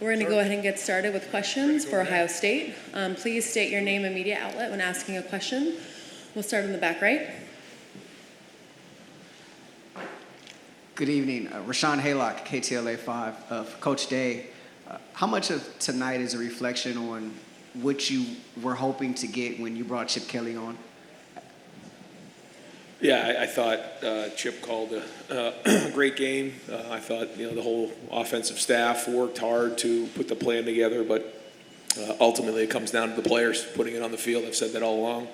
We're going to go ahead and get started with questions for Ohio State. Please state your name and media outlet when asking a question. We'll start in the back right. Good evening. Rashawn Haylock, KTLA 5. For Coach Day, how much of tonight is a reflection on what you were hoping to get when you brought Chip Kelly on? Yeah, I thought Chip called a great game. I thought the whole offensive staff worked hard to put the plan together, but ultimately it comes down to the players putting it on the field. I've said that all along.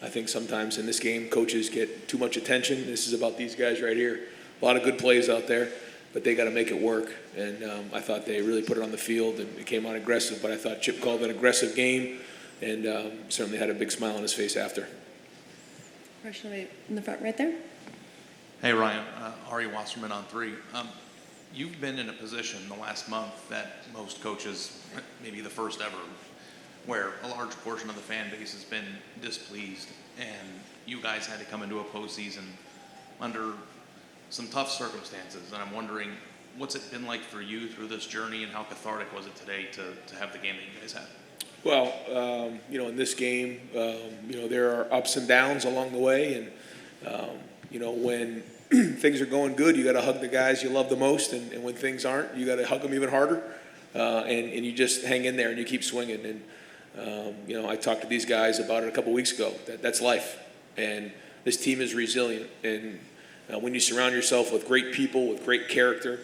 I think sometimes in this game coaches get too much attention. This is about these guys right here. A lot of good plays out there, but they got to make it work. And I thought they really put it on the field and it came out aggressive. But I thought Chip called an aggressive game and certainly had a big smile on his face after. Question in the front right there. Hey, Ryan. Ari Wasserman on 3. You've been in a position the last month that most coaches, maybe the first ever, where a large portion of the fan base has been displeased, and you guys had to come into a postseason under some tough circumstances. And I'm wondering, what's it been like for you through this journey, and how cathartic was it today to have the game that you guys had? Well, in this game, there are ups and downs along the way. And, when things are going good, you got to hug the guys you love the most. And when things aren't, you got to hug them even harder. And you just hang in there and you keep swinging. And, I talked to these guys about it a couple weeks ago. That's life. And this team is resilient. And when you surround yourself with great people, with great character,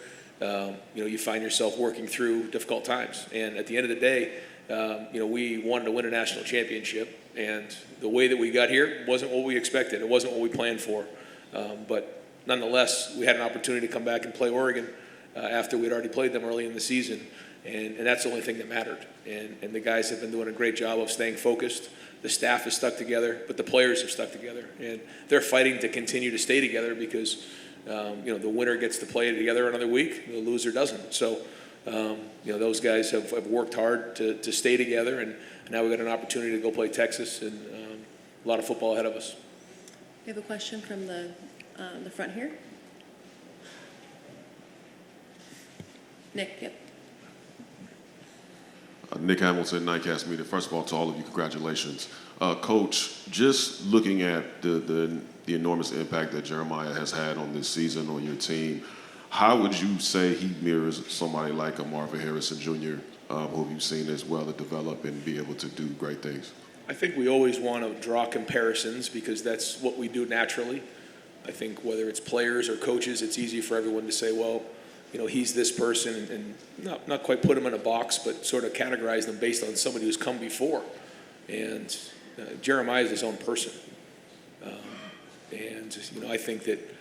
you find yourself working through difficult times. And at the end of the day, we wanted to win a national championship, and the way that we got here wasn't what we expected. It wasn't what we planned for. But nonetheless, we had an opportunity to come back and play Oregon after we'd already played them early in the season, and that's the only thing that mattered. And the guys have been doing a great job of staying focused. The staff has stuck together, but the players have stuck together, and they're fighting to continue to stay together because the winner gets to play together another week, the loser doesn't. So. Those guys have worked hard to stay together, and now we've got an opportunity to go play Texas, and a lot of football ahead of us. We have a question from the front here. Nick, yep. Nick Hamilton, Nightcast Media. First of all, to all of you, congratulations. Coach, just looking at the enormous impact that Jeremiah has had on this season on your team, how would you say he mirrors somebody like a Marvin Harrison Jr., who you've seen as well to develop and be able to do great things? I think we always want to draw comparisons because that's what we do naturally. I think whether it's players or coaches, it's easy for everyone to say, well, he's this person, and not quite put him in a box, but sort of categorize them based on somebody who's come before. And Jeremiah is his own person. I think that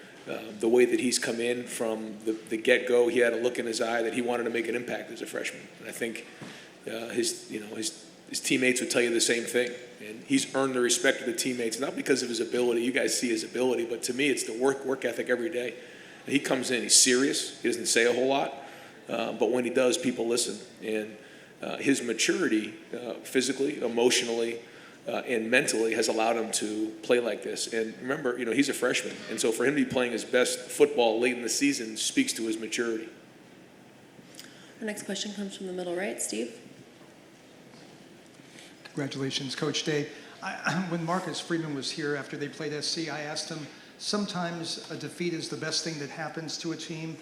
the way that he's come in from the get-go, he had a look in his eye that he wanted to make an impact as a freshman. And I think his teammates would tell you the same thing. And he's earned the respect of the teammates, not because of his ability. You guys see his ability, but to me, it's the work ethic every day. And he comes in, he's serious. He doesn't say a whole lot. But when he does, people listen. And his maturity, physically, emotionally, and mentally has allowed him to play like this. And remember, he's a freshman. And so for him to be playing his best football late in the season speaks to his maturity. Our next question comes from the middle right. Steve? Congratulations, Coach Day. When Marcus Freeman was here after they played SC, I asked him, sometimes a defeat is the best thing that happens to a team.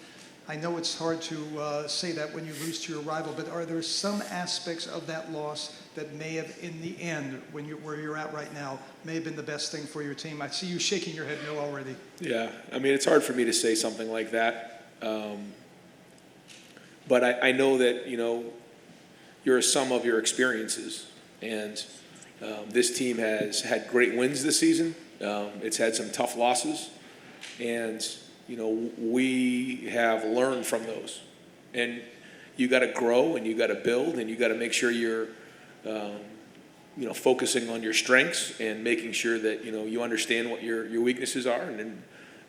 I know it's hard to say that when you lose to your rival, but are there some aspects of that loss that may have, in the end, where you're at right now, may have been the best thing for your team? I see you shaking your head no already. Yeah, it's hard for me to say something like that. But I know that, you're a sum of your experiences. And this team has had great wins this season. It's had some tough losses. And we have learned from those, and you got to grow and you got to build and you got to make sure you're, focusing on your strengths and making sure that you understand what your weaknesses are, and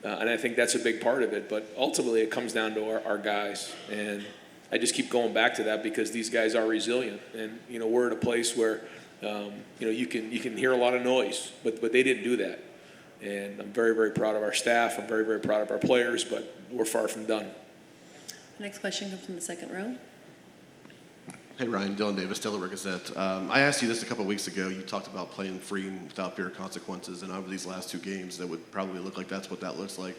I think that's a big part of it. But ultimately, it comes down to our guys, and I just keep going back to that because these guys are resilient, and we're at a place where you can hear a lot of noise, but they didn't do that. And I'm very, very proud of our staff. I'm very, very proud of our players, but we're far from done. The next question comes from the second row. Hey Ryan, Dylan Davis, Delaware Gazette. I asked you this a couple of weeks ago. You talked about playing free and without fear of consequences, and over these last 2 games, that would probably look like that's what that looks like.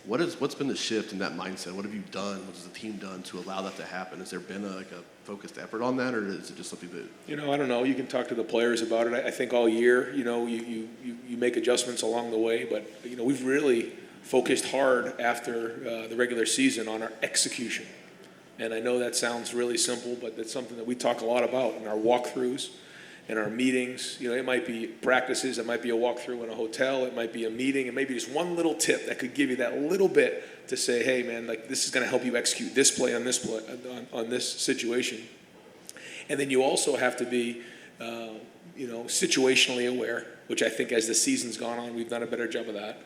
What's been the shift in that mindset? What have you done? What has the team done to allow that to happen? Has there been a focused effort on that, or is it just something that? I don't know. You can talk to the players about it. I think all year, you make adjustments along the way, but we've really focused hard after the regular season on our execution. And I know that sounds really simple, but that's something that we talk a lot about in our walkthroughs, in our meetings. It might be practices, it might be a walkthrough in a hotel, it might be a meeting, it might be just one little tip that could give you that little bit to say, hey man, like this is going to help you execute this play on this play, on this situation. And then you also have to be, situationally aware, which I think as the season's gone on, we've done a better job of that.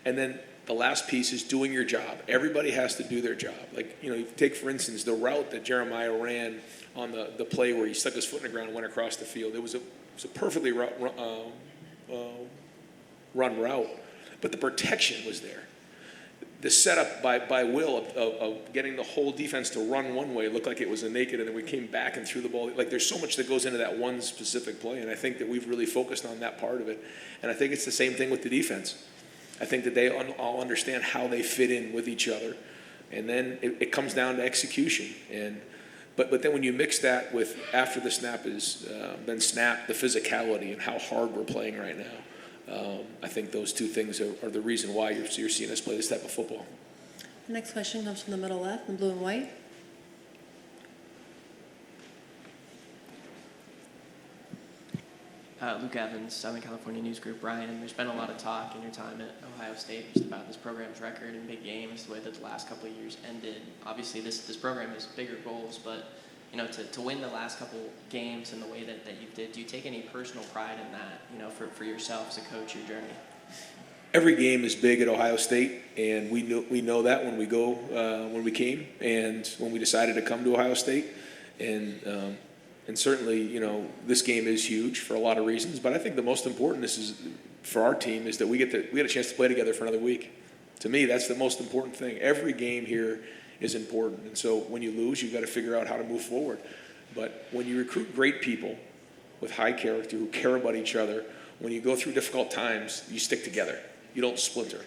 And then the last piece is doing your job. Everybody has to do their job. Like, you take, for instance, the route that Jeremiah ran on the play where he stuck his foot in the ground and went across the field. It was a perfectly run route, but the protection was there. The setup by Will of getting the whole defense to run one way looked like it was a naked, and then we came back and threw the ball. Like, there's so much that goes into that one specific play, and I think that we've really focused on that part of it. And I think it's the same thing with the defense. I think that they all understand how they fit in with each other. And then it comes down to execution. But then when you mix that with after the snap is then snap, the physicality and how hard we're playing right now, I think those two things are the reason why you're seeing us play this type of football. The next question comes from the middle left in blue and white. Luke Evans, Southern California News Group. Ryan, there's been a lot of talk in your time at Ohio State just about this program's record in big games, the way that the last couple of years ended. Obviously, this program has bigger goals, but to win the last couple games in the way that you did, do you take any personal pride in that? For yourself as a coach, your journey. Every game is big at Ohio State, and we know that when we came, and when we decided to come to Ohio State, and certainly, this game is huge for a lot of reasons. But I think the most important for our team is that we get a chance to play together for another week. To me, that's the most important thing. Every game here is important, and so when you lose, you've got to figure out how to move forward. But when you recruit great people with high character who care about each other, when you go through difficult times, you stick together. You don't splinter.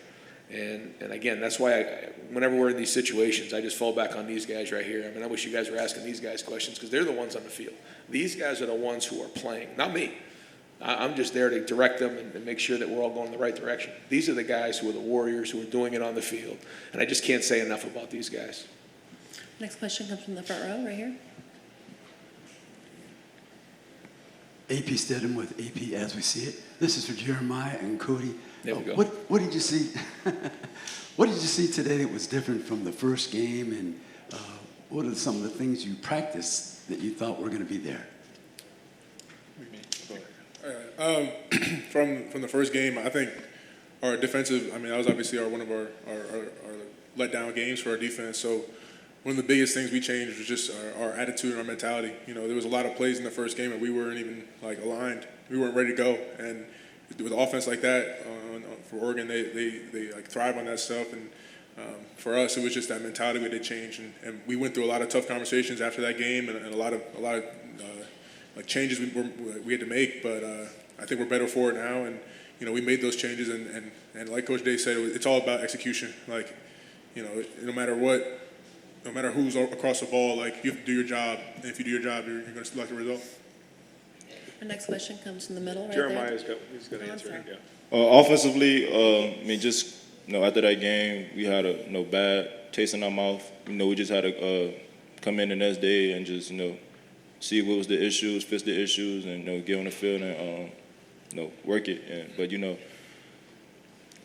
And again, that's why whenever we're in these situations, I just fall back on these guys right here. I mean, I wish you guys were asking these guys questions because they're the ones on the field. These guys are the ones who are playing, not me. I'm just there to direct them and make sure that we're all going in the right direction. These are the guys who are the warriors who are doing it on the field. And I just can't say enough about these guys. Next question comes from the front row right here. AP Stidham with AP As We See It. This is for Jeremiah and Cody. There we go. What did you see? What did you see today that was different from the first game, and what are some of the things you practiced that you thought were going to be there? All right. From the first game, I think our defensive. I mean, that was obviously one of our letdown games for our defense. So one of the biggest things we changed was just our attitude and our mentality. There was a lot of plays in the first game, and we weren't even aligned. We weren't ready to go, and with offense like that for Oregon, they thrive on that stuff. And for us, it was just that mentality we had to change, and we went through a lot of tough conversations after that game, and a lot of changes we had to make. But I think we're better for it now, and we made those changes, and like Coach Day said, it's all about execution. No matter what. No matter who's across the ball, you have to do your job. And if you do your job, you're going to select a result. The next question comes from the middle right Jeremiah's there. he's got to answer it, yeah. Offensively, after that game, we had a bad taste in our mouth. We just had to come in the next day and just see what was the issues, fix the issues, and get on the field and work it. But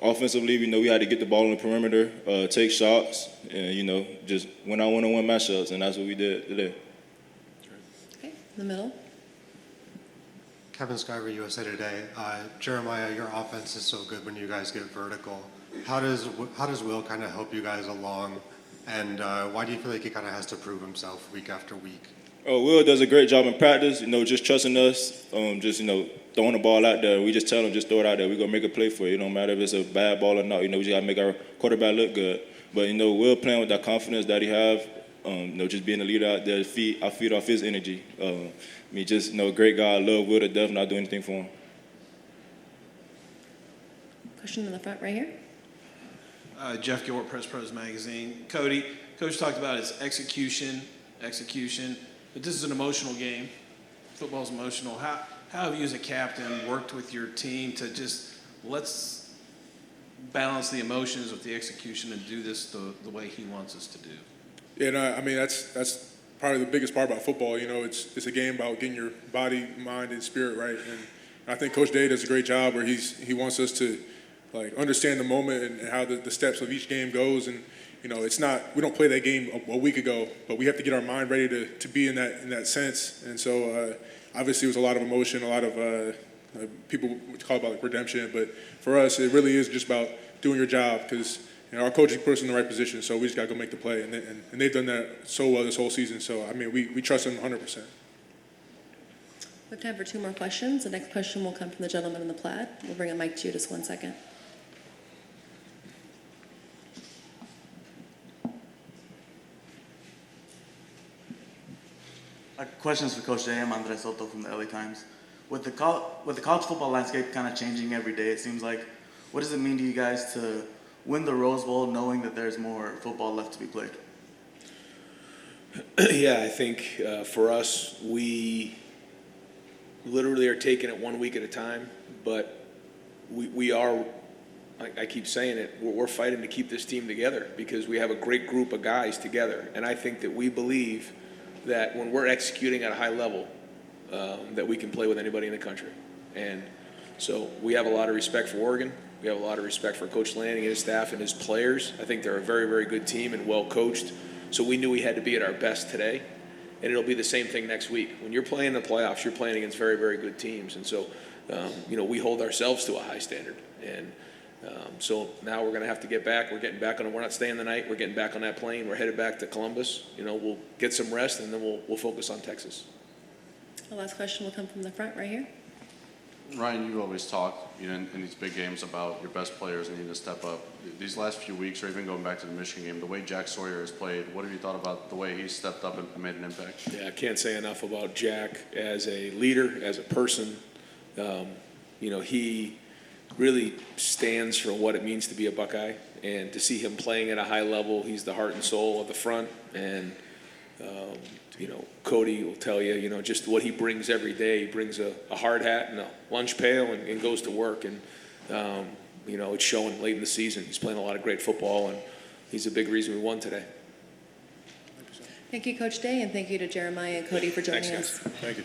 offensively, we had to get the ball on the perimeter, take shots, and just win our one-on-one matchups, and that's what we did today. Okay, in the middle. Kevin Skyver, USA Today. Jeremiah, your offense is so good when you guys get vertical. How does Will kind of help you guys along, and why do you feel like he kind of has to prove himself week after week? Will does a great job in practice, just trusting us, throwing the ball out there. We just tell him, just throw it out there. We're going to make a play for you. It don't matter if it's a bad ball or not. We just got to make our quarterback look good. But, Will playing with that confidence that he have, just being a leader out there, I feed off his energy. Just great guy, I love Will to death, and I'll do anything for him. Question in the front right here. Jeff Gilbert, Press Pros Magazine. Cody, Coach talked about his execution, but this is an emotional game. Football's emotional. How have you as a captain worked with your team to just let's balance the emotions with the execution and do this the way he wants us to do? Yeah, no, I mean, that's probably the biggest part about football. It's a game about getting your body, mind, and spirit right. And I think Coach Day does a great job where he wants us to understand the moment and how the steps of each game goes. And it's not, we don't play that game a week ago, but we have to get our mind ready to be in that sense. And so obviously it was a lot of emotion, a lot of people would call it about redemption, but for us it really is just about doing your job because our coaching put us in the right position, so we just got to go make the play, and they've done that so well this whole season. So I mean, we trust them 100%. We have time for 2 more questions. The next question will come from the gentleman in the plaid. We'll bring a mic to you just 1 second. Questions for Coach Day. I'm Andres Soto from the LA Times. With the college football landscape kind of changing every day, it seems like, what does it mean to you guys to win the Rose Bowl knowing that there's more football left to be played? Yeah, I think for us, we literally are taking it 1 week at a time, but we are, I keep saying it, we're fighting to keep this team together because we have a great group of guys together. And I think that we believe that when we're executing at a high level, that we can play with anybody in the country. And so we have a lot of respect for Oregon. We have a lot of respect for Coach Lanning and his staff and his players. I think they're a very, very good team and well coached. So we knew we had to be at our best today. And it'll be the same thing next week. When you're playing the playoffs, you're playing against very, very good teams. And so, we hold ourselves to a high standard. And so now we're going to have to get back. We're getting back on it. We're not staying the night. We're getting back on that plane. We're headed back to Columbus. We'll get some rest, and then we'll focus on Texas. The last question will come from the front right here. Ryan, you always talk, in these big games about your best players needing to step up. These last few weeks, or even going back to the Michigan game, the way Jack Sawyer has played, what have you thought about the way he stepped up and made an impact? Yeah, I can't say enough about Jack as a leader, as a person. He really stands for what it means to be a Buckeye, and to see him playing at a high level, he's the heart and soul of the front. And Cody will tell you, just what he brings every day. He brings a hard hat and a lunch pail and goes to work. And, it's showing late in the season. He's playing a lot of great football, and he's a big reason we won today. Thank you, Coach Day, and thank you to Jeremiah and Cody for joining us. Thank you.